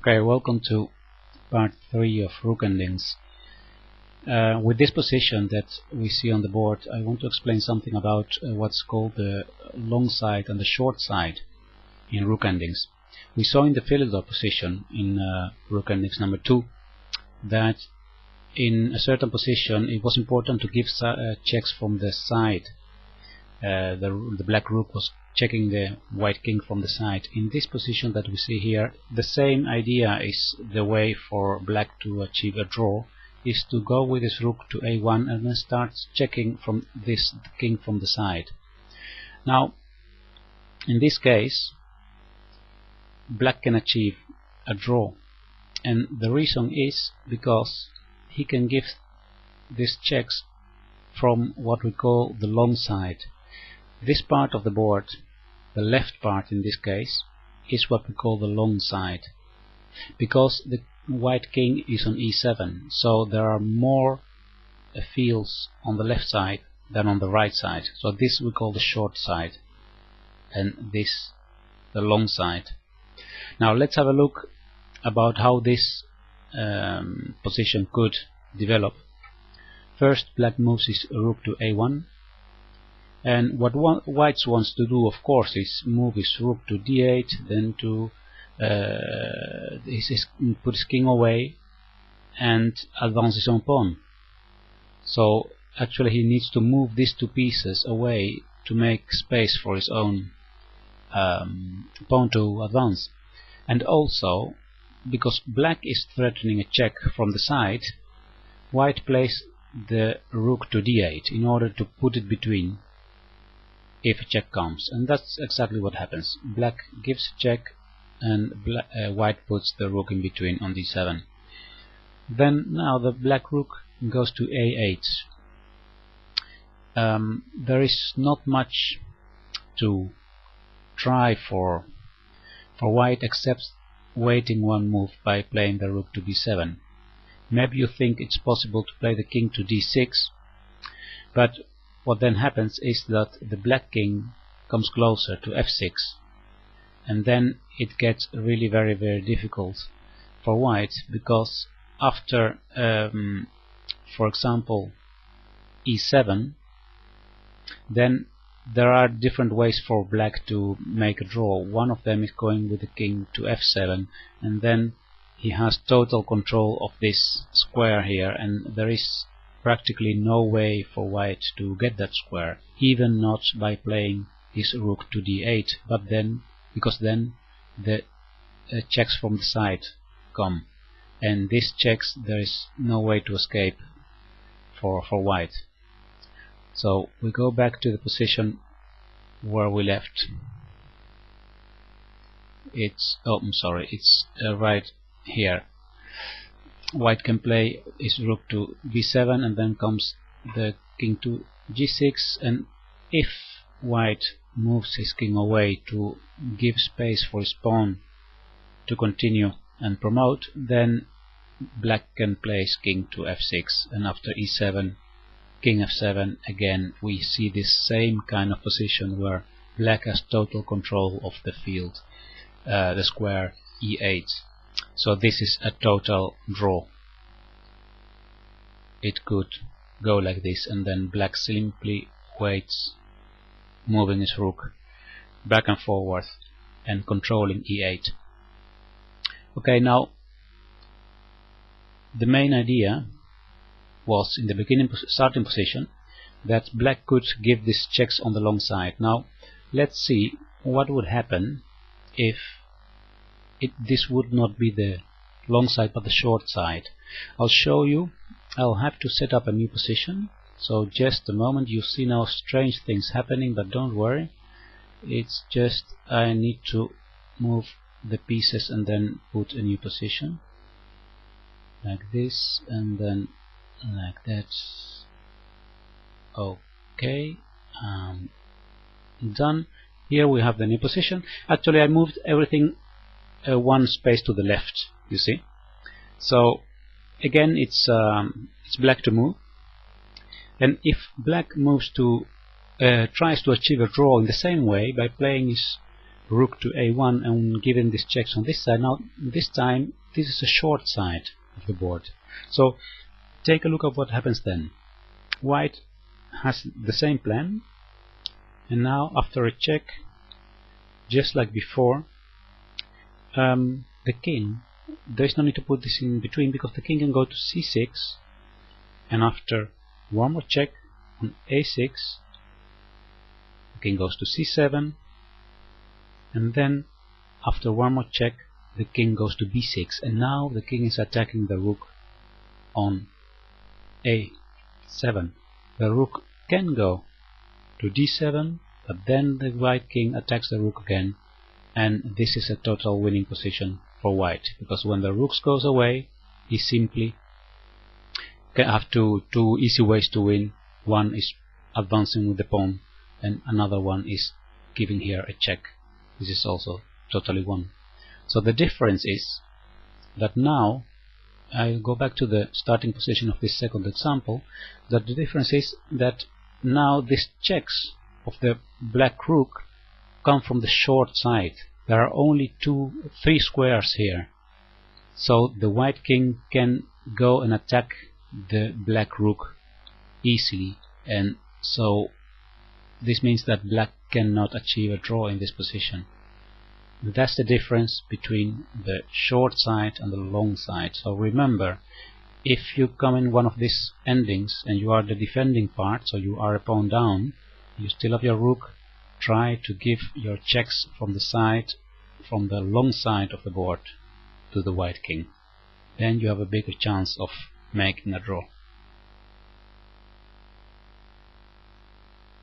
Okay, welcome to part 3 of rook endings. With this position that we see on the board, I want to explain something about what's called the long side and the short side in rook endings. We saw in the Philidor position in rook endings number 2 that in a certain position it was important to give checks from the side. The black rook was checking the white king from the side. In this position that we see here, the same idea is the way for black to achieve a draw, is to go with his rook to a1 and then start checking from this king from the side. Now, in this case, black can achieve a draw, and the reason is because he can give these checks from what we call the long side. This part of the board, the left part in this case, is what we call the long side, because the white king is on e7, so there are more fields on the left side than on the right side. So this we call the short side, and this the long side. Now let's have a look about how this position could develop. First, black moves his rook to a1, and what white wants to do, of course, is move his rook to d8, then to put his king away and advance his own pawn. So actually he needs to move these two pieces away to make space for his own pawn to advance. And also, because black is threatening a check from the side, white plays the rook to d8 in order to put it between if a check comes, and that's exactly what happens. Black gives a check and white puts the rook in between on d7. Then now the black rook goes to a8. There is not much to try for white except waiting one move by playing the rook to b7. Maybe you think it's possible to play the king to d6, but what then happens is that the black king comes closer to f6, and then it gets really very difficult for white, because after for example e7, then there are different ways for black to make a draw. One of them is going with the king to f7, and then he has total control of this square here, and there is practically no way for white to get that square, even not by playing his rook to d8, but then, because then the checks from the side come, and these checks there is no way to escape for white. So we go back to the position where we left. It's right here. White can play his rook to b7, and then comes the king to g6, and if white moves his king away to give space for his pawn to continue and promote, then black can play his king to f6, and after e7, king f7, again we see this same kind of position where black has total control of the field, the square e8. So this is a total draw. It could go like this, and then black simply waits, moving his rook back and forward and controlling e8. Okay, now the main idea was in the beginning starting position that black could give these checks on the long side. Now let's see what would happen if this would not be the long side but the short side. I'll show you. I'll have to set up a new position, so just a moment. You see now strange things happening, but don't worry, it's just I need to move the pieces and then put a new position like this, and then like that. Okay, done. Here we have the new position. Actually I moved everything one space to the left, you see. So again it's black to move, and if black moves to tries to achieve a draw in the same way by playing his rook to a1 and giving these checks on this side. Now this time this is a short side of the board. So take a look at what happens then. White has the same plan, and now after a check, just like before, the king, there's no need to put this in between because the king can go to c6, and after one more check on a6, the king goes to c7, and then after one more check the king goes to b6, and now the king is attacking the rook on a7. The rook can go to d7, but then the white king attacks the rook again, and this is a total winning position for white, because when the rook goes away, he simply can have two easy ways to win. One is advancing with the pawn, and another one is giving here a check. This is also totally won. So the difference is that now, I'll go back to the starting position of this second example, that the difference is that now these checks of the black rook come from the short side. There are only 3 squares here, so the white king can go and attack the black rook easily, and so this means that black cannot achieve a draw in this position. That's the difference between the short side and the long side. So remember, if you come in one of these endings and you are the defending part, so you are a pawn down, you still have your rook, try to give your checks from the side, from the long side of the board to the white king. Then you have a bigger chance of making a draw.